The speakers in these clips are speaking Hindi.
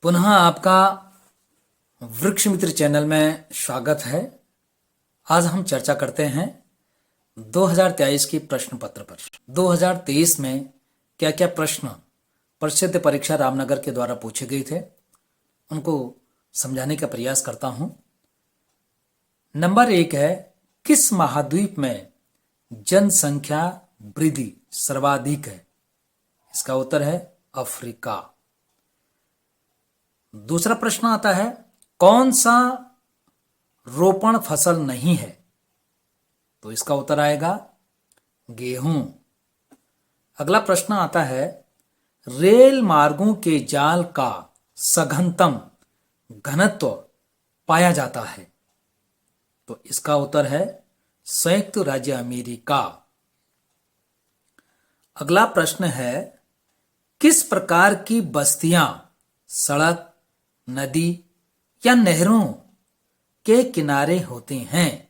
पुनः आपका वृक्ष मित्र चैनल में स्वागत है। आज हम चर्चा करते हैं 2023 की प्रश्न पत्र पर। 2023 में क्या क्या प्रश्न प्रसिद्ध परीक्षा रामनगर के द्वारा पूछे गए थे, उनको समझाने का प्रयास करता हूं। नंबर 1 है, किस महाद्वीप में जनसंख्या वृद्धि सर्वाधिक है? इसका उत्तर है अफ्रीका। दूसरा प्रश्न आता है, कौन सा रोपण फसल नहीं है? तो इसका उत्तर आएगा गेहूं। अगला प्रश्न आता है, रेल मार्गों के जाल का सघनतम घनत्व पाया जाता है? तो इसका उत्तर है संयुक्त राज्य अमेरिका। अगला प्रश्न है, किस प्रकार की बस्तियां सड़क, नदी या नहरों के किनारे होती हैं?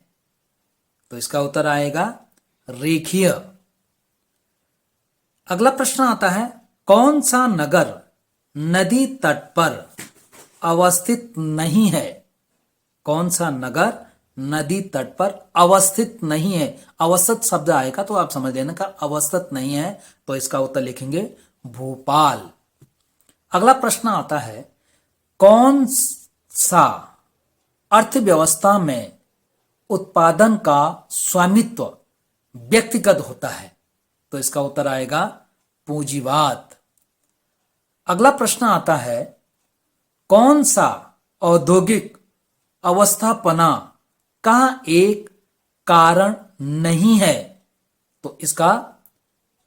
तो इसका उत्तर आएगा रेखीय। अगला प्रश्न आता है, कौन सा नगर नदी तट पर अवस्थित नहीं है? कौन सा नगर नदी तट पर अवस्थित नहीं है? अवस्थित शब्द आएगा तो आप समझ लेना का अवस्थित नहीं है, तो इसका उत्तर लिखेंगे भोपाल। अगला प्रश्न आता है, कौन सा अर्थव्यवस्था में उत्पादन का स्वामित्व व्यक्तिगत होता है? तो इसका उत्तर आएगा पूंजीवाद। अगला प्रश्न आता है, कौन सा औद्योगिक अवस्थापना का एक कारण नहीं है? तो इसका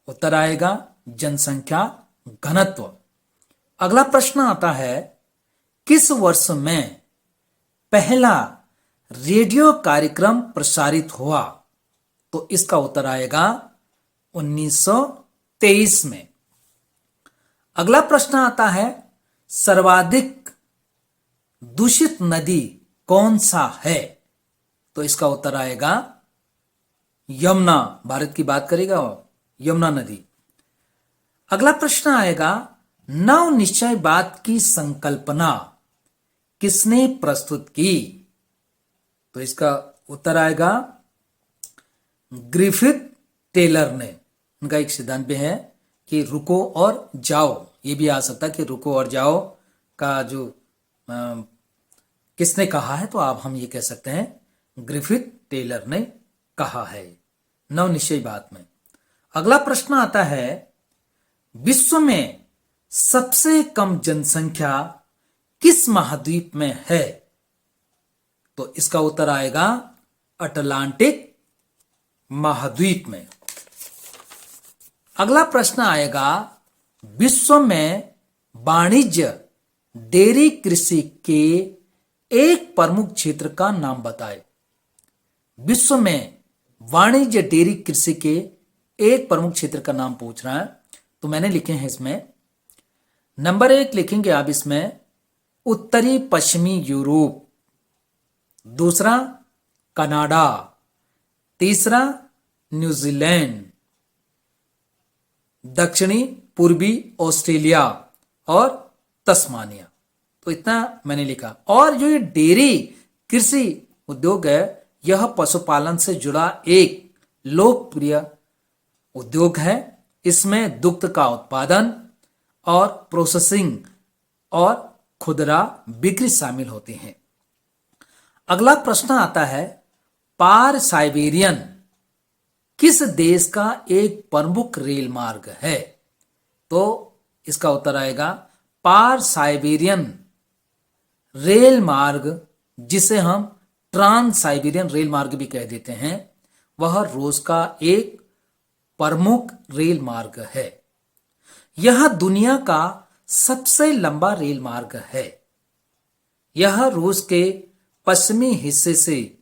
उत्तर आएगा जनसंख्या घनत्व। अगला प्रश्न आता है, किस वर्ष में पहला रेडियो कार्यक्रम प्रसारित हुआ? तो इसका उत्तर आएगा 1923 में। अगला प्रश्न आता है, सर्वाधिक दूषित नदी कौन सा है? तो इसका उत्तर आएगा यमुना। भारत की बात करेगा यमुना नदी। अगला प्रश्न आएगा, नव निश्चयवाद की संकल्पना किसने प्रस्तुत की? तो इसका उत्तर आएगा ग्रिफिथ टेलर ने। उनका एक सिद्धांत भी है कि रुको और जाओ, ये भी आ सकता है कि रुको और जाओ का जो किसने कहा है, तो आप हम ये कह सकते हैं ग्रिफिथ टेलर ने कहा है नव निश्चयवाद में। अगला प्रश्न आता है, विश्व में सबसे कम जनसंख्या किस महाद्वीप में है? तो इसका उत्तर आएगा अटलांटिक महाद्वीप में। अगला प्रश्न आएगा, विश्व में वाणिज्य डेयरी कृषि के एक प्रमुख क्षेत्र का नाम बताएं। विश्व में वाणिज्य डेयरी कृषि के एक प्रमुख क्षेत्र का नाम पूछ रहा है, तो मैंने लिखे हैं इसमें। नंबर 1 लिखेंगे आप इसमें उत्तरी पश्चिमी यूरोप, दूसरा कनाडा, तीसरा न्यूजीलैंड, दक्षिणी पूर्वी ऑस्ट्रेलिया और तस्मानिया। तो इतना मैंने लिखा। और जो ये डेयरी कृषि उद्योग है, यह पशुपालन से जुड़ा एक लोकप्रिय उद्योग है। इसमें दुग्ध का उत्पादन और प्रोसेसिंग और खुदरा बिक्री शामिल होती हैं। अगला प्रश्न आता है, पार साइबेरियन किस देश का एक प्रमुख रेल मार्ग है? तो इसका उत्तर आएगा पार साइबेरियन रेल मार्ग, जिसे हम ट्रांस साइबेरियन रेल मार्ग भी कह देते हैं, वह रूस का एक प्रमुख रेल मार्ग है। यह दुनिया का सबसे लंबा रेल मार्ग है। यह रूस के पश्चिमी हिस्से से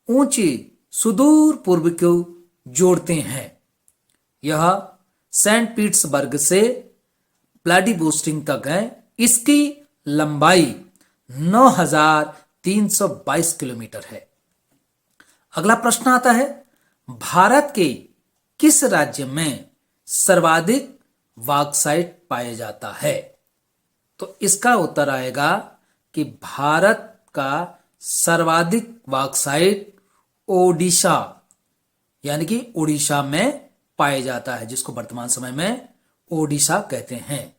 ऊंची सुदूर पूर्व को जोड़ते हैं। यह सेंट पीटर्सबर्ग से व्लादिवोस्टोक तक है। इसकी लंबाई 9322 किलोमीटर है। अगला प्रश्न आता है, भारत के किस राज्य में सर्वाधिक बॉक्साइट पाया जाता है? तो इसका उत्तर आएगा कि भारत का सर्वाधिक बॉक्साइट ओडिशा यानी कि उड़ीसा में पाया जाता है, जिसको वर्तमान समय में ओडिशा कहते हैं।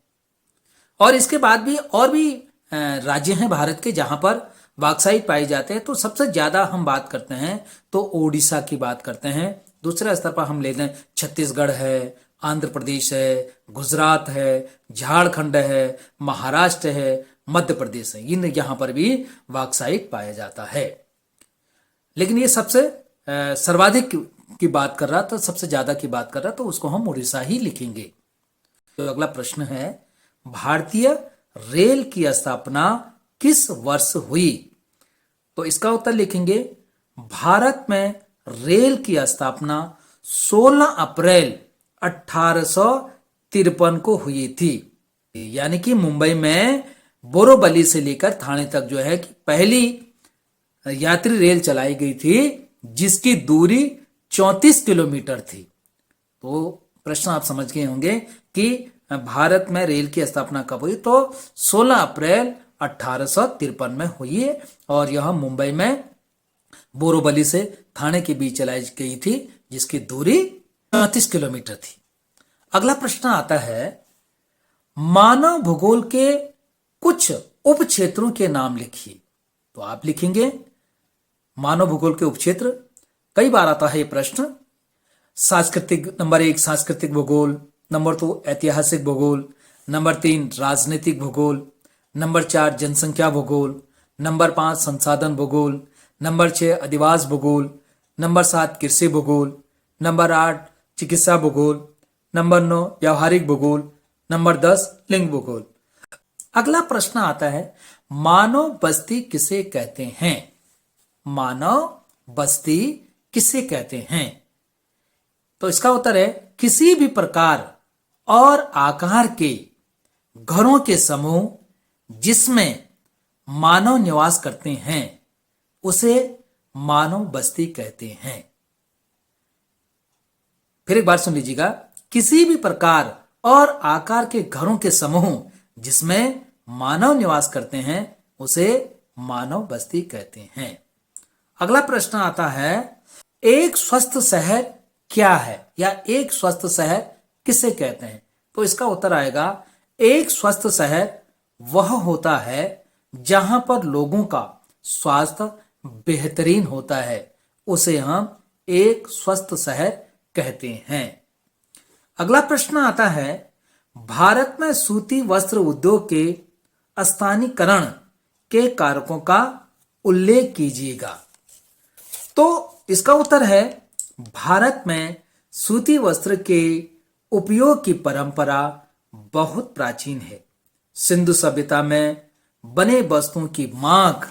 और इसके बाद भी और भी राज्य हैं भारत के जहां पर बॉक्साइट पाए जाते हैं। तो सबसे ज्यादा हम बात करते हैं तो ओडिशा की बात करते हैं। दूसरे स्तर पर हम ले लें छत्तीसगढ़ है, आंध्र प्रदेश है, गुजरात है, झारखंड है, महाराष्ट्र है, मध्य प्रदेश है। इन यहां पर भी बॉक्साइट पाया जाता है। लेकिन ये सबसे सर्वाधिक की बात कर रहा था, सबसे ज्यादा की बात कर रहा, तो उसको हम उड़ीसा ही लिखेंगे। तो अगला प्रश्न है, भारतीय रेल की स्थापना किस वर्ष हुई? तो इसका उत्तर लिखेंगे, भारत में रेल की स्थापना 16 अप्रैल 1853 को हुई थी। यानी कि मुंबई में बोरीवली से लेकर थाने तक जो है कि पहली यात्री रेल चलाई गई थी, जिसकी दूरी 34 किलोमीटर थी। तो प्रश्न आप समझ गए होंगे कि भारत में रेल की स्थापना कब हुई? तो 16 अप्रैल 1853 में हुई है और यह मुंबई में बोरीवली से थाने के बीच चलाई गई थी, जिसकी दूरी 34 किलोमीटर थी। अगला प्रश्न आता है, मानव भूगोल के कुछ उप क्षेत्रों के नाम लिखिए। तो आप लिखेंगे मानव भूगोल के उपक्षेत्र। कई बार आता है ये प्रश्न। सांस्कृतिक, नंबर 1 सांस्कृतिक भूगोल, नंबर 2 ऐतिहासिक भूगोल, नंबर 3 राजनीतिक भूगोल, नंबर 4 जनसंख्या भूगोल, नंबर 5 संसाधन भूगोल, नंबर 6 अधिवास भूगोल, नंबर 7 कृषि भूगोल, नंबर 8 चिकित्सा भूगोल, नंबर 9 व्यावहारिक भूगोल, नंबर 10 लिंग भूगोल। अगला प्रश्न आता है, मानव बस्ती किसे कहते हैं? मानव बस्ती किसे कहते हैं? तो इसका उत्तर है, किसी भी प्रकार और आकार के घरों के समूह जिसमें मानव निवास करते हैं उसे मानव बस्ती कहते हैं। फिर एक बार सुन लीजिएगा, किसी भी प्रकार और आकार के घरों के समूह जिसमें मानव निवास करते हैं उसे मानव बस्ती कहते हैं। अगला प्रश्न आता है, एक स्वस्थ शहर क्या है या एक स्वस्थ शहर किसे कहते हैं? तो इसका उत्तर आएगा, एक स्वस्थ शहर वह होता है जहां पर लोगों का स्वास्थ्य बेहतरीन होता है, उसे हम एक स्वस्थ शहर कहते हैं। अगला प्रश्न आता है, भारत में सूती वस्त्र उद्योग के स्थानीयकरण के कारकों का उल्लेख कीजिएगा। तो इसका उत्तर है, भारत में सूती वस्त्र के उपयोग की परंपरा बहुत प्राचीन है। सिंधु सभ्यता में बने वस्त्रों की मांग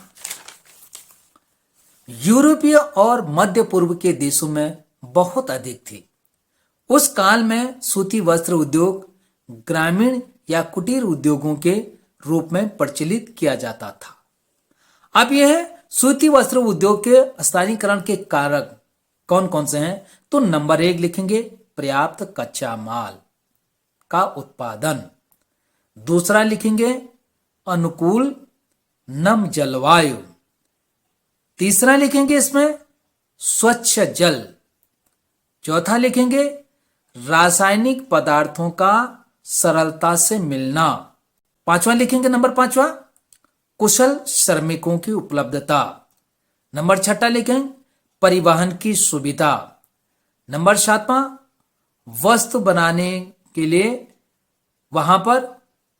यूरोपीय और मध्य पूर्व के देशों में बहुत अधिक थी। उस काल में सूती वस्त्र उद्योग ग्रामीण या कुटीर उद्योगों के रूप में प्रचलित किया जाता था। अब यह सूती वस्त्र उद्योग के स्थानीयकरण के कारक कौन कौन से हैं? तो नंबर 1 लिखेंगे, पर्याप्त कच्चा माल का उत्पादन। दूसरा लिखेंगे, अनुकूल नम जलवायु। तीसरा लिखेंगे इसमें स्वच्छ जल। चौथा लिखेंगे, रासायनिक पदार्थों का सरलता से मिलना। पांचवा लिखेंगे, नंबर 5वां, कुशल श्रमिकों की उपलब्धता। नंबर 6 लिखेंगे, परिवहन की सुविधा। नंबर 7वां, वस्त्र बनाने के लिए वहां पर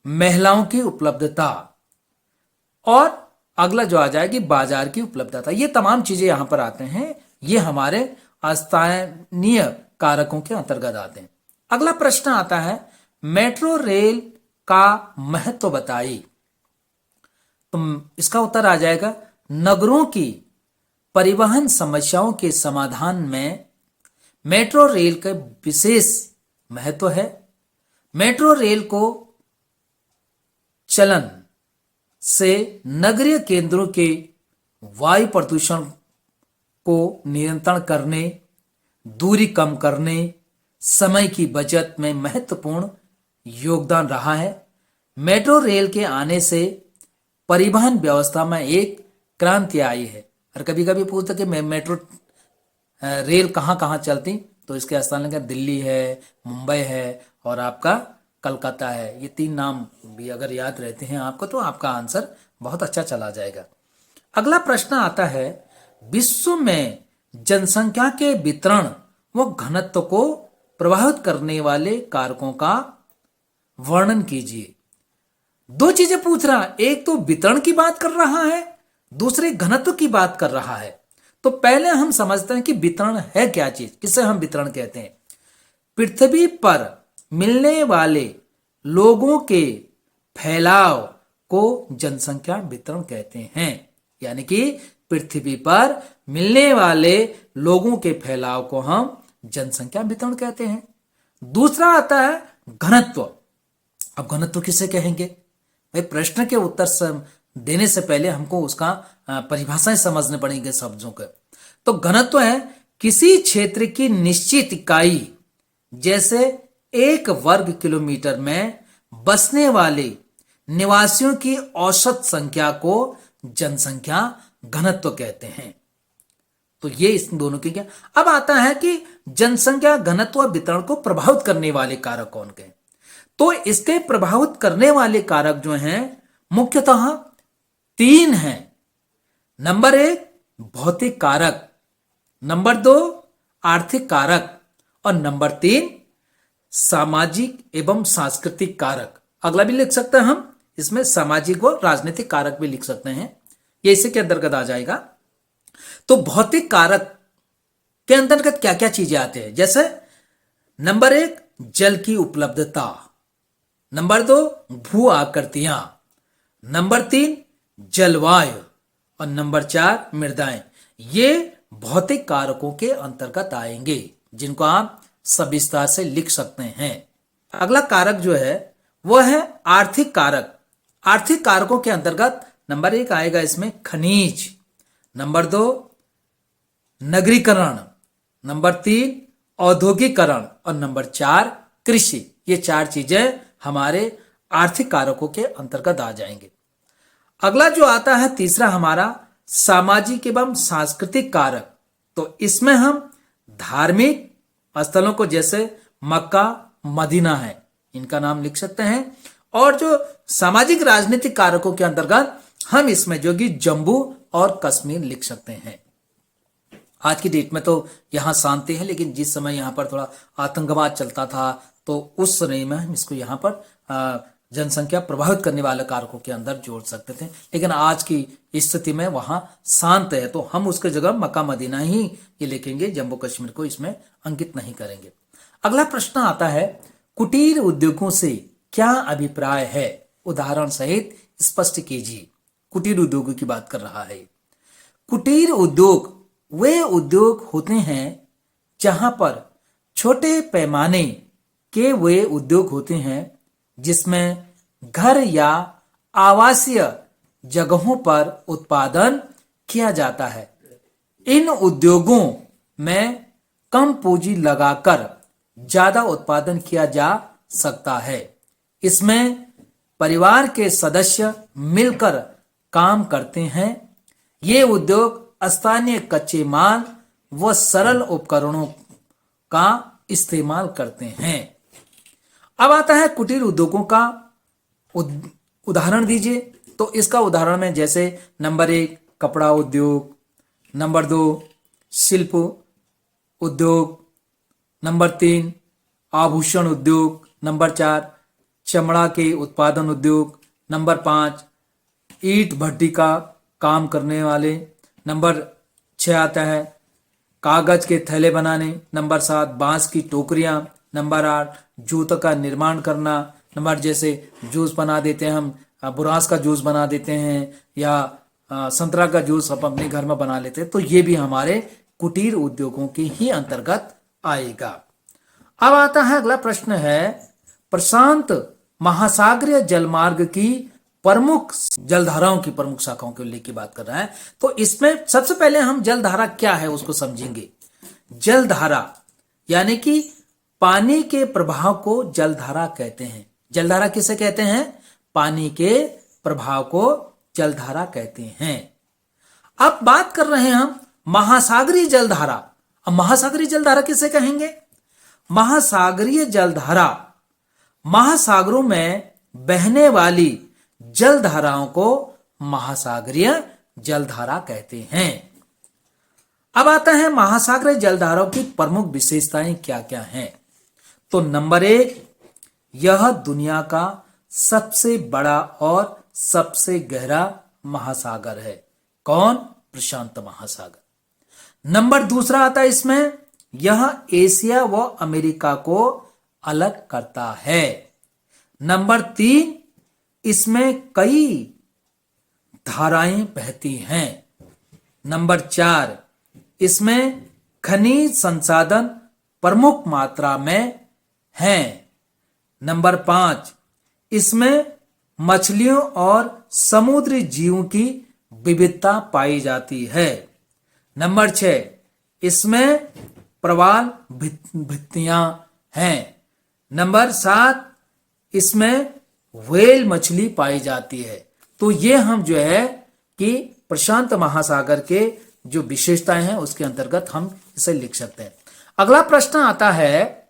महिलाओं की उपलब्धता। और अगला जो आ जाएगी, बाजार की उपलब्धता। ये तमाम चीजें यहां पर आते हैं, ये हमारे स्थानीय कारकों के अंतर्गत आते हैं। अगला प्रश्न आता है, मेट्रो रेल का महत्व बताइए। तो इसका उत्तर आ जाएगा, नगरों की परिवहन समस्याओं के समाधान में मेट्रो रेल का विशेष महत्व है। मेट्रो रेल को चलन से नगरीय केंद्रों के वायु प्रदूषण को नियंत्रण करने, दूरी कम करने, समय की बचत में महत्वपूर्ण योगदान रहा है। मेट्रो रेल के आने से परिवहन व्यवस्था में एक क्रांति आई है। और कभी कभी पूछते कि मेट्रो रेल कहाँ कहाँ चलती, तो इसके स्थान क्या दिल्ली है, मुंबई है और आपका कलकत्ता है। ये 3 नाम भी अगर याद रहते हैं आपको तो आपका आंसर बहुत अच्छा चला जाएगा। अगला प्रश्न आता है, विश्व में जनसंख्या के वितरण व घनत्व को प्रभावित करने वाले कारकों का वर्णन कीजिए। 2 चीजें पूछ रहा है, एक तो वितरण की बात कर रहा है, दूसरे घनत्व की बात कर रहा है। तो पहले हम समझते हैं कि वितरण है क्या चीज, किसे हम वितरण कहते हैं। पृथ्वी पर मिलने वाले लोगों के फैलाव को जनसंख्या वितरण कहते हैं। यानी कि पृथ्वी पर मिलने वाले लोगों के फैलाव को हम जनसंख्या वितरण कहते हैं। दूसरा आता है घनत्व। अब घनत्व किसे कहेंगे भाई, प्रश्न के उत्तर देने से पहले हमको उसका परिभाषाएं समझने पड़ेंगे शब्दों के। तो घनत्व है किसी क्षेत्र की निश्चित इकाई, जैसे 1 वर्ग किलोमीटर में बसने वाले निवासियों की औसत संख्या को जनसंख्या घनत्व कहते हैं। तो ये इस दोनों की क्या। अब आता है कि जनसंख्या घनत्व और वितरण को प्रभावित करने वाले कारक कौन के। तो इसके प्रभावित करने वाले कारक जो हैं मुख्यतः 3 हैं। नंबर 1 भौतिक कारक, नंबर 2 आर्थिक कारक और नंबर 3 सामाजिक एवं सांस्कृतिक कारक। अगला भी लिख सकते हैं हम, इसमें सामाजिक व राजनीतिक कारक भी लिख सकते हैं, ये इसी के अंतर्गत आ जाएगा। तो भौतिक कारक के अंतर्गत क्या क्या चीजें आते हैं, जैसे नंबर 1 जल की उपलब्धता, नंबर 2 भू आकृतियां, नंबर 3 जलवायु और नंबर 4 मृदाएं। ये भौतिक कारकों के अंतर्गत आएंगे जिनको आप सविस्तार से लिख सकते हैं। अगला कारक जो है वह है आर्थिक कारक। आर्थिक कारकों के अंतर्गत नंबर 1 आएगा इसमें खनिज, नंबर 2 नगरीकरण, नंबर 3 औद्योगिकरण और नंबर 4 कृषि। ये 4 चीजें हमारे आर्थिक कारकों के अंतर्गत आ जाएंगे। अगला जो आता है तीसरा हमारा सामाजिक एवं सांस्कृतिक कारक। तो इसमें हम धार्मिक स्थलों को, जैसे मक्का मदीना है, इनका नाम लिख सकते हैं। और जो सामाजिक राजनीतिक कारकों के अंतर्गत हम इसमें जो कि जम्मू और कश्मीर लिख सकते हैं। आज की डेट में तो यहां शांति है, लेकिन जिस समय यहां पर थोड़ा आतंकवाद चलता था तो उस समय में हम इसको यहां पर जनसंख्या प्रभावित करने वाले कारकों के अंदर जोड़ सकते थे, लेकिन आज की स्थिति में वहां शांत है तो हम उसके जगह मक्का मदीना ही ये लिखेंगे, जम्मू कश्मीर को इसमें अंकित नहीं करेंगे। अगला प्रश्न आता है, कुटीर उद्योगों से क्या अभिप्राय है, उदाहरण सहित स्पष्ट कीजिए। कुटीर उद्योगों की बात कर रहा है। कुटीर उद्योग वे उद्योग होते हैं जहां पर छोटे पैमाने के वे उद्योग होते हैं जिसमें घर या आवासीय जगहों पर उत्पादन किया जाता है। इन उद्योगों में कम पूंजी लगाकर ज्यादा उत्पादन किया जा सकता है। इसमें परिवार के सदस्य मिलकर काम करते हैं। ये उद्योग स्थानीय कच्चे माल व सरल उपकरणों का इस्तेमाल करते हैं। अब आता है कुटीर उद्योगों का उदाहरण दीजिए। तो इसका उदाहरण में जैसे नंबर 1 कपड़ा उद्योग, नंबर 2 शिल्प उद्योग, नंबर 3 आभूषण उद्योग, नंबर 4 चमड़ा के उत्पादन उद्योग, नंबर 5 ईंट भट्टी का काम करने वाले, नंबर 6 आता है कागज के थैले बनाने, नंबर 7 बांस की टोकरियां, नंबर 8 जूतों का निर्माण करना, नंबर जैसे जूस बना देते हैं हम, बुरांस का जूस बना देते हैं या संतरा का जूस हम अपने घर में बना लेते हैं, तो ये भी हमारे कुटीर उद्योगों के ही अंतर्गत आएगा। अब आता है अगला प्रश्न है, प्रशांत महासागरीय जलमार्ग की प्रमुख जलधाराओं की प्रमुख शाखाओं के उल्लेख की बात कर रहा है। तो इसमें सबसे पहले हम जलधारा क्या है उसको समझेंगे। जलधारा यानी कि पानी के प्रवाह को जलधारा कहते हैं। जलधारा किसे कहते हैं? पानी के प्रभाव को जलधारा कहते हैं। अब बात कर रहे हैं हम महासागरीय जलधारा। अब महासागरीय जलधारा किसे कहेंगे? महासागरीय जलधारा महासागरों में बहने वाली जलधाराओं को महासागरीय जलधारा कहते हैं। अब आता है महासागरीय जलधाराओं की प्रमुख विशेषताएं क्या क्या हैं। तो नंबर 1, यह दुनिया का सबसे बड़ा और सबसे गहरा महासागर है। कौन? प्रशांत महासागर। नंबर 2 आता है इसमें, यह एशिया व अमेरिका को अलग करता है। नंबर 3, इसमें कई धाराएं बहती हैं। नंबर 4, इसमें खनिज संसाधन प्रमुख मात्रा में हैं। नंबर 5, इसमें मछलियों और समुद्री जीवों की विविधता पाई जाती है। नंबर 6, इसमें प्रवाल भित्तियां हैं। नंबर 7, इसमें व्हेल मछली पाई जाती है। तो ये हम जो है कि प्रशांत महासागर के जो विशेषताएं हैं उसके अंतर्गत हम इसे लिख सकते हैं। अगला प्रश्न आता है,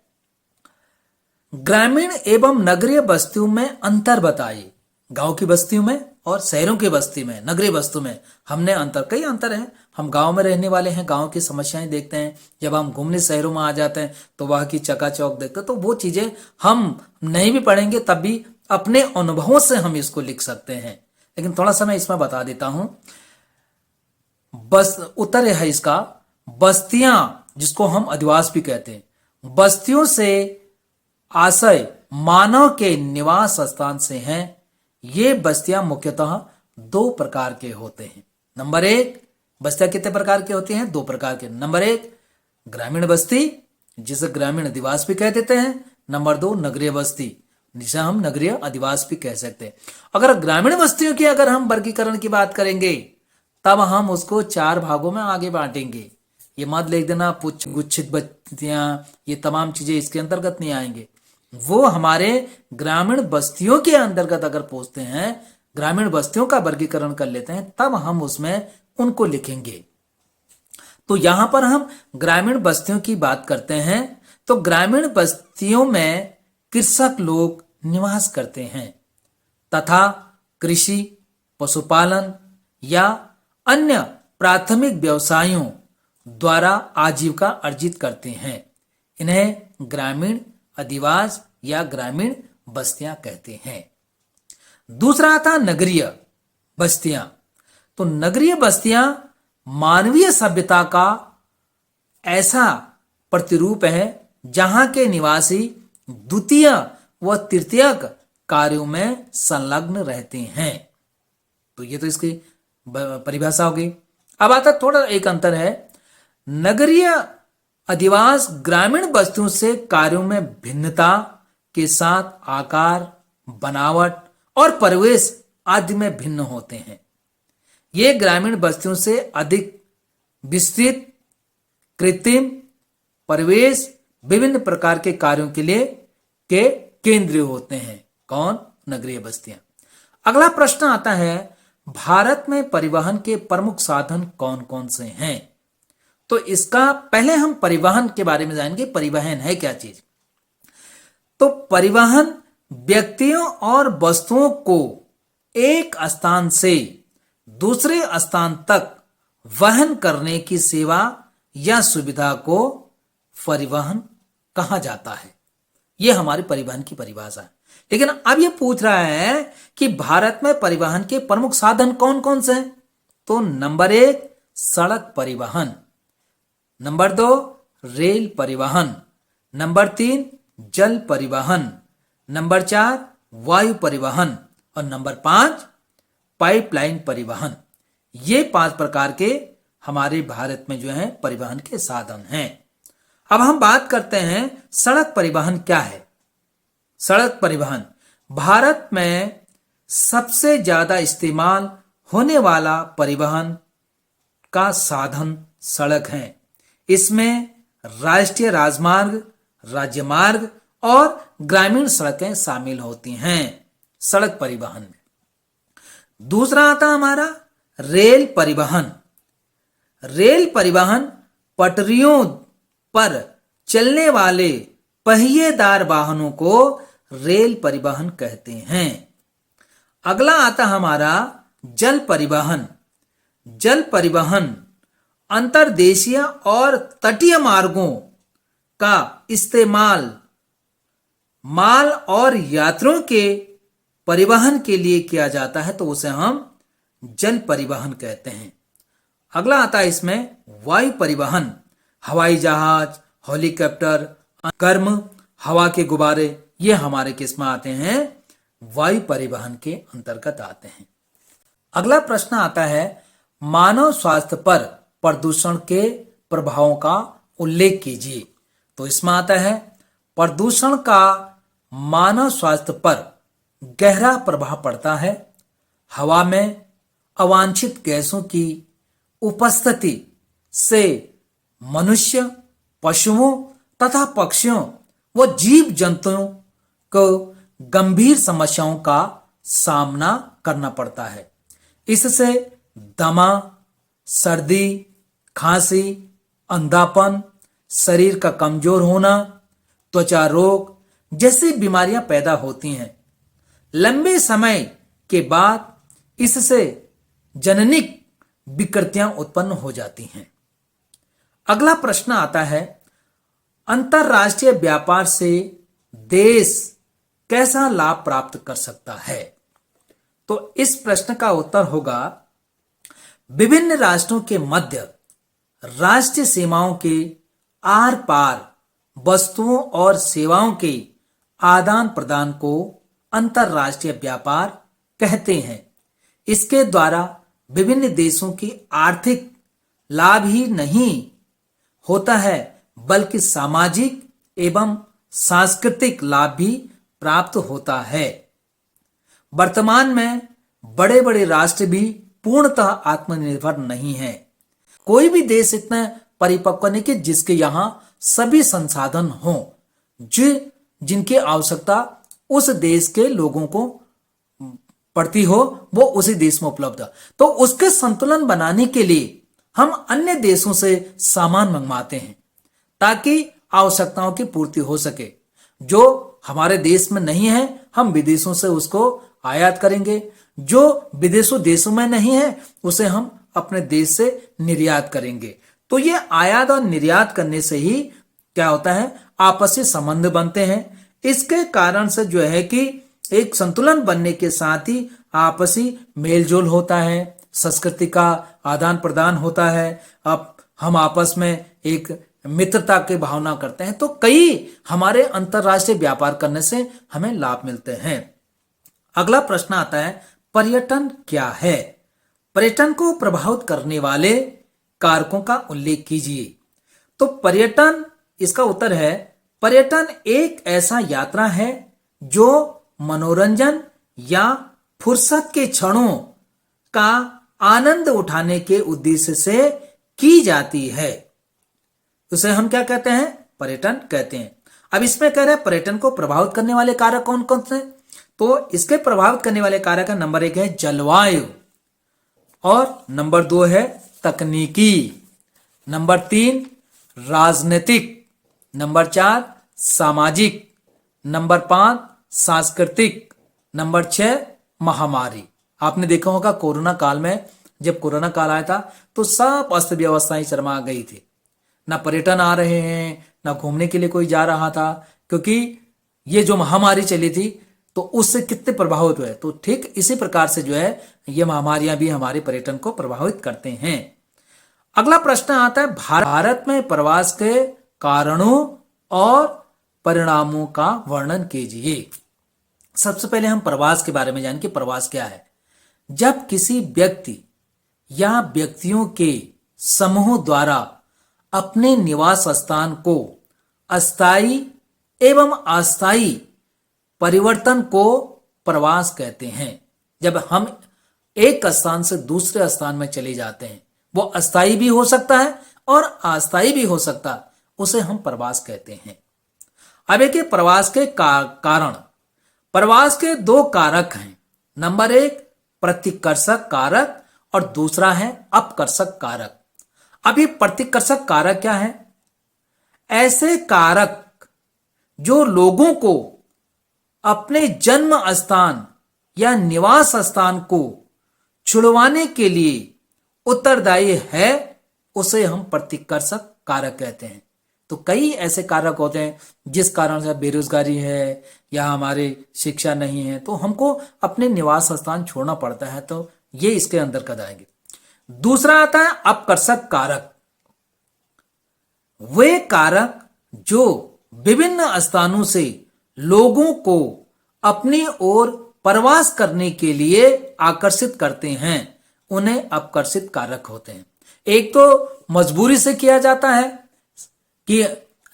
ग्रामीण एवं नगरीय बस्तियों में अंतर बताइए। गांव की बस्तियों में और शहरों की बस्ती में, नगरीय बस्तियों में हमने कई अंतर हैं। हम गांव में रहने वाले हैं, गांव की समस्याएं देखते हैं। जब हम घूमने शहरों में आ जाते हैं तो वहां की चकाचौंध देखते हैं। तो वो चीजें हम नहीं भी पढ़ेंगे तब भी अपने अनुभवों से हम इसको लिख सकते हैं। लेकिन थोड़ा सा मैं इसमें बता देता हूं। बस उत्तर है इसका, बस्तियां जिसको हम अधिवास भी कहते हैं, बस्तियों से आशय मानव के निवास स्थान से हैं। ये बस्तियां मुख्यतः 2 प्रकार के होते हैं। नंबर 1, बस्तियां कितने प्रकार के होती हैं? 2 प्रकार के। नंबर 1, ग्रामीण बस्ती जिसे ग्रामीण अधिवास भी कह देते हैं। नंबर 2, नगरीय बस्ती जिसे हम नगरीय अधिवास भी कह सकते हैं। अगर ग्रामीण बस्तियों की अगर हम वर्गीकरण की बात करेंगे तब हम उसको 4 भागों में आगे बांटेंगे। ये मत लिख देना पुच्छ गुच्छित बस्तियां, ये तमाम चीजें इसके अंतर्गत नहीं आएंगे। वो हमारे ग्रामीण बस्तियों के अंतर्गत अगर पूछते हैं, ग्रामीण बस्तियों का वर्गीकरण कर लेते हैं, तब हम उसमें उनको लिखेंगे। तो यहां पर हम ग्रामीण बस्तियों की बात करते हैं। तो ग्रामीण बस्तियों में कृषक लोग निवास करते हैं तथा कृषि, पशुपालन या अन्य प्राथमिक व्यवसायों द्वारा आजीविका अर्जित करते हैं। इन्हें ग्रामीण अधिवास या ग्रामीण बस्तियां कहते हैं। दूसरा आता नगरीय बस्तियां। तो नगरीय बस्तियां मानवीय सभ्यता का ऐसा प्रतिरूप है जहां के निवासी द्वितीय व तृतीयक कार्यों में संलग्न रहते हैं। तो ये तो इसकी परिभाषा होगी। अब आता थोड़ा एक अंतर है, नगरीय अधिवास ग्रामीण बस्तियों से कार्यों में भिन्नता के साथ आकार, बनावट और परिवेश आदि में भिन्न होते हैं। ये ग्रामीण बस्तियों से अधिक विस्तृत, कृत्रिम, परिवेश, विभिन्न प्रकार के कार्यों के लिए के केंद्र होते हैं। कौन? नगरीय बस्तियां। अगला प्रश्न आता है, भारत में परिवहन के प्रमुख साधन कौन कौन से हैं? तो इसका पहले हम परिवहन के बारे में जानेंगे। परिवहन है क्या चीज? तो परिवहन व्यक्तियों और वस्तुओं को एक स्थान से दूसरे स्थान तक वहन करने की सेवा या सुविधा को परिवहन कहा जाता है। यह हमारी परिवहन की परिभाषा है। लेकिन अब यह पूछ रहा है कि भारत में परिवहन के प्रमुख साधन कौन कौन से हैं? तो नंबर 1, सड़क परिवहन। नंबर 2, रेल परिवहन। नंबर 3, जल परिवहन। नंबर 4, वायु परिवहन। और नंबर 5, पाइपलाइन परिवहन। ये 5 प्रकार के हमारे भारत में जो है परिवहन के साधन हैं। अब हम बात करते हैं सड़क परिवहन क्या है। सड़क परिवहन भारत में सबसे ज्यादा इस्तेमाल होने वाला परिवहन का साधन सड़क है। इसमें राष्ट्रीय राजमार्ग, राज्य मार्ग और ग्रामीण सड़कें शामिल होती हैं। सड़क परिवहन में। दूसरा आता हमारा रेल परिवहन। रेल परिवहन पटरियों पर चलने वाले पहिएदार वाहनों को रेल परिवहन कहते हैं। अगला आता हमारा जल परिवहन। जल परिवहन अंतर्देशीय और तटीय मार्गों का इस्तेमाल माल और यात्रियों के परिवहन के लिए किया जाता है, तो उसे हम जल परिवहन कहते हैं। अगला आता है इसमें वायु परिवहन। हवाई जहाज, हेलीकॉप्टर, गर्म हवा के गुब्बारे, ये हमारे किस में आते हैं? वायु परिवहन के अंतर्गत आते हैं। अगला प्रश्न आता है मानव स्वास्थ्य पर प्रदूषण के प्रभावों का उल्लेख कीजिए। तो इसमें आता है प्रदूषण का मानव स्वास्थ्य पर गहरा प्रभाव पड़ता है। हवा में अवांछित गैसों की उपस्थिति से मनुष्य, पशुओं तथा पक्षियों व जीव जंतुओं को गंभीर समस्याओं का सामना करना पड़ता है। इससे दमा, सर्दी, खांसी, अंधापन, शरीर का कमजोर होना, त्वचा रोग जैसी बीमारियां पैदा होती हैं। लंबे समय के बाद इससे जननिक विकृतियां उत्पन्न हो जाती हैं। अगला प्रश्न आता है अंतरराष्ट्रीय व्यापार से देश कैसा लाभ प्राप्त कर सकता है? तो इस प्रश्न का उत्तर होगा विभिन्न राष्ट्रों के मध्य राष्ट्रीय सीमाओं के आर पार वस्तुओं और सेवाओं के आदान प्रदान को अंतरराष्ट्रीय व्यापार कहते हैं। इसके द्वारा विभिन्न देशों की आर्थिक लाभ ही नहीं होता है, बल्कि सामाजिक एवं सांस्कृतिक लाभ भी प्राप्त होता है। वर्तमान में बड़े बड़े राष्ट्र भी पूर्णतः आत्मनिर्भर नहीं है। कोई भी देश इतना परिपक्व नहीं कि जिसके यहां सभी संसाधन हों जिनकी आवश्यकता उस देश के लोगों को पड़ती हो, वो उसी देश में उपलब्ध है। तो उसके संतुलन बनाने के लिए हम अन्य देशों से सामान मंगवाते हैं ताकि आवश्यकताओं की पूर्ति हो सके। जो हमारे देश में नहीं है हम विदेशों से उसको आयात करेंगे, जो विदेशों देशों में नहीं है उसे हम अपने देश से निर्यात करेंगे। तो ये आयात और निर्यात करने से ही क्या होता है, आपसी संबंध बनते हैं। इसके कारण से जो है कि एक संतुलन बनने के साथ ही आपसी मेलजोल होता है, संस्कृति का आदान प्रदान होता है। अब हम आपस में एक मित्रता की भावना करते हैं, तो कई हमारे अंतरराष्ट्रीय व्यापार करने से हमें लाभ मिलते हैं। अगला प्रश्न आता है पर्यटन क्या है? पर्यटन को प्रभावित करने वाले कारकों का उल्लेख कीजिए। तो पर्यटन, इसका उत्तर है पर्यटन एक ऐसा यात्रा है जो मनोरंजन या फुर्सत के क्षणों का आनंद उठाने के उद्देश्य से की जाती है। उसे हम क्या कहते हैं? पर्यटन कहते हैं। अब इसमें कह रहे हैं पर्यटन को प्रभावित करने वाले कारक कौन कौन से? तो इसके प्रभावित करने वाले कारक का नंबर 1 है जलवायु, और नंबर 2 है तकनीकी, नंबर 3 राजनीतिक, नंबर 4 सामाजिक, नंबर 5 सांस्कृतिक, नंबर 6 महामारी। आपने देखा होगा कोरोना काल में, जब कोरोना काल आया था तो सब अस्त व्यवस्थाएं शर्मा गई थी। ना पर्यटन आ रहे हैं, ना घूमने के लिए कोई जा रहा था, क्योंकि ये जो महामारी चली थी तो उससे कितने प्रभावित हुए। तो ठीक इसी प्रकार से जो है ये महामारियां भी हमारे पर्यटन को प्रभावित करते हैं। अगला प्रश्न आता है भारत में प्रवास के कारणों और परिणामों का वर्णन कीजिए। सबसे पहले हम प्रवास के बारे में जानें कि प्रवास क्या है। जब किसी व्यक्ति या व्यक्तियों के समूह द्वारा अपने निवास स्थान को अस्थायी एवं अस्थायी परिवर्तन को प्रवास कहते हैं। जब हम एक स्थान से दूसरे स्थान में चले जाते हैं, वो अस्थायी भी हो सकता है और अस्थायी भी हो सकता है, उसे हम प्रवास कहते हैं। अब एक प्रवास के कारण, प्रवास के दो कारक हैं। नंबर एक प्रतिकर्षक कारक और दूसरा है अपकर्षक कारक। अभी प्रतिकर्षक कारक क्या है? ऐसे कारक जो लोगों को अपने जन्म स्थान या निवास स्थान को छुड़वाने के लिए उत्तरदायी है, उसे हम प्रतिकर्षक कारक कहते हैं। तो कई ऐसे कारक होते हैं जिस कारण से बेरोजगारी है या हमारे शिक्षा नहीं है, तो हमको अपने निवास स्थान छोड़ना पड़ता है, तो ये इसके अंतर्गत आएंगे। दूसरा आता है अपकर्षक कारक। वे कारक जो विभिन्न स्थानों से लोगों को अपनी ओर प्रवास करने के लिए आकर्षित करते हैं, उन्हें अपकर्षित कारक होते हैं। एक तो मजबूरी से किया जाता है कि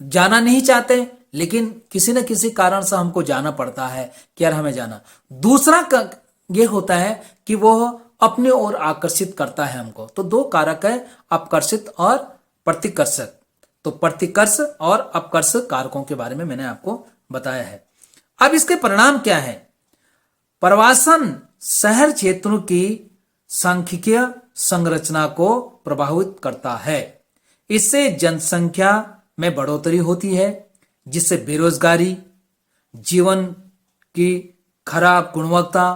जाना नहीं चाहते, लेकिन किसी न किसी कारण से हमको जाना पड़ता है कि यार हमें जाना। दूसरा ये होता है कि वो अपने ओर आकर्षित करता है हमको। तो दो कारक है, अपकर्षित और प्रतिकर्षक। तो प्रतिकर्ष और अपकर्ष कारकों के बारे में मैंने आपको बताया है। अब इसके परिणाम क्या है? प्रवासन शहर क्षेत्रों की सांख्यिकीय संरचना को प्रभावित करता है। इससे जनसंख्या में बढ़ोतरी होती है, जिससे बेरोजगारी, जीवन की खराब गुणवत्ता,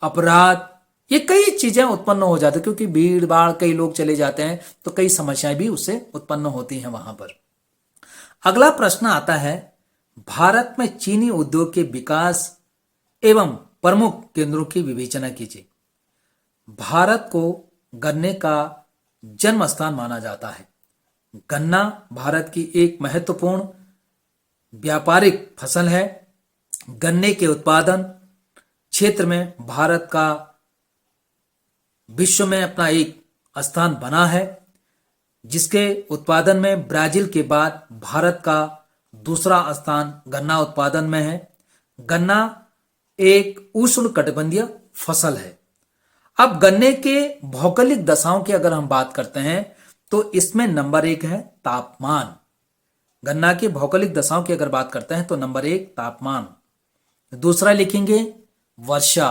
अपराध, ये कई चीजें उत्पन्न हो जाती है, क्योंकि भीड़ भाड़, कई लोग चले जाते हैं तो कई समस्याएं भी उससे उत्पन्न होती हैं वहां पर। अगला प्रश्न आता है, भारत में चीनी उद्योग के विकास एवं प्रमुख केंद्रों की विवेचना कीजिए। भारत को गन्ने का जन्म स्थान माना जाता है। गन्ना भारत की एक महत्वपूर्ण व्यापारिक फसल है। गन्ने के उत्पादन क्षेत्र में भारत का विश्व में अपना एक स्थान बना है, जिसके उत्पादन में ब्राजील के बाद भारत का दूसरा स्थान गन्ना उत्पादन में है। गन्ना एक उष्णकटिबंधीय फसल है। अब गन्ने के भौगोलिक दशाओं की अगर हम बात करते हैं तो इसमें नंबर एक है तापमान। गन्ना की भौगोलिक दशाओं की अगर बात करते हैं तो नंबर एक तापमान, दूसरा लिखेंगे वर्षा,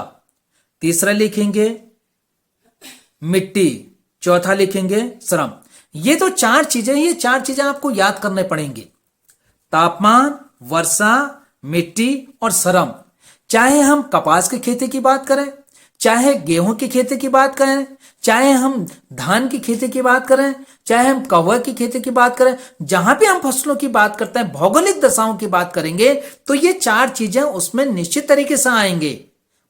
तीसरा लिखेंगे मिट्टी, चौथा लिखेंगे श्रम। ये तो चार चीजें, ये चार चीजें आपको याद करने पड़ेंगी। तापमान, वर्षा, मिट्टी और श्रम। चाहे हम कपास की खेती की बात करें, चाहे गेहूं की खेती की बात करें, चाहे हम धान की खेती की बात करें, चाहे हम कौवा की खेती की बात करें, जहां भी हम फसलों की बात करते हैं, भौगोलिक दशाओं की बात करेंगे, तो ये चार चीजें उसमें निश्चित तरीके से आएंगे।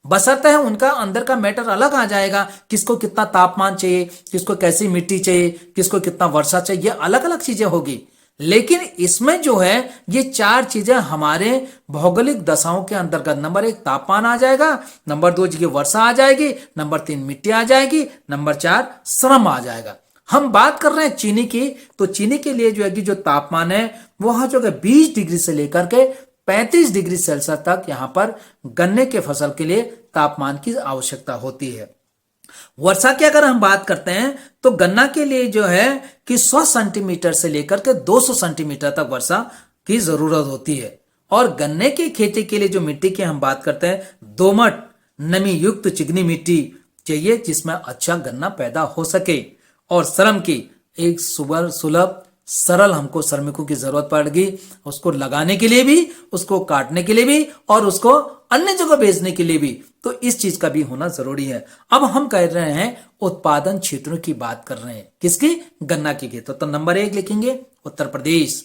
बशर्ते है उनका अंदर का मैटर अलग आ जाएगा, किसको कितना तापमान चाहिए, किसको कैसी मिट्टी चाहिए, किसको कितना वर्षा चाहिए, ये अलग अलग चीजें होगी। लेकिन इसमें जो है ये चार चीजें हमारे भौगोलिक दशाओं के अंतर्गत, नंबर एक तापमान आ जाएगा, नंबर दो जगह वर्षा आ जाएगी, नंबर तीन मिट्टी आ जाएगी, नंबर चार श्रम आ जाएगा। हम बात कर रहे हैं चीनी की, तो चीनी के लिए जो है कि जो तापमान है वह जो है 20 डिग्री से लेकर के 35 डिग्री सेल्सियस तक यहां पर गन्ने के फसल के लिए तापमान की आवश्यकता होती है। वर्षा की अगर हम बात करते हैं तो गन्ना के लिए जो है कि 100 सेंटीमीटर से लेकर के 200 सेंटीमीटर तक वर्षा की जरूरत होती है। और गन्ने की खेती के लिए जो मिट्टी की हम बात करते हैं, दोमट नमी युक्त चिकनी मिट्टी चाहिए, जिसमें अच्छा गन्ना पैदा हो सके। और श्रम की एक सुलभ सरल हमको श्रमिकों की जरूरत पड़ेगी, उसको लगाने के लिए भी, उसको काटने के लिए भी, और उसको अन्य जगह भेजने के लिए भी। तो इस चीज का भी होना जरूरी है। अब हम कह रहे हैं उत्पादन क्षेत्रों की बात कर रहे हैं, किसकी? गन्ना की। तो नंबर एक लिखेंगे उत्तर प्रदेश,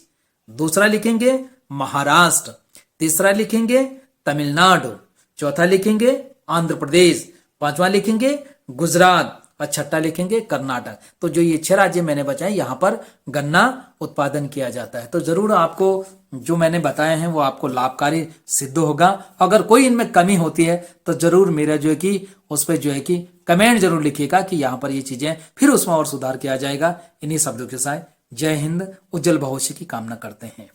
दूसरा लिखेंगे महाराष्ट्र, तीसरा लिखेंगे तमिलनाडु, चौथा लिखेंगे आंध्र प्रदेश, पांचवा लिखेंगे गुजरात और छठा लिखेंगे कर्नाटक। तो जो ये 6 राज्य मैंने बताए, यहां पर गन्ना उत्पादन किया जाता है। तो जरूर आपको जो मैंने बताए हैं वो आपको लाभकारी सिद्ध होगा। अगर कोई इनमें कमी होती है तो जरूर मेरा जो है कि उस पर जो है कि कमेंट जरूर लिखिएगा कि यहां पर ये चीजें, फिर उसमें और सुधार किया जाएगा। इन्हीं शब्दों के साथ जय हिंद, उज्जवल भविष्य की कामना करते हैं।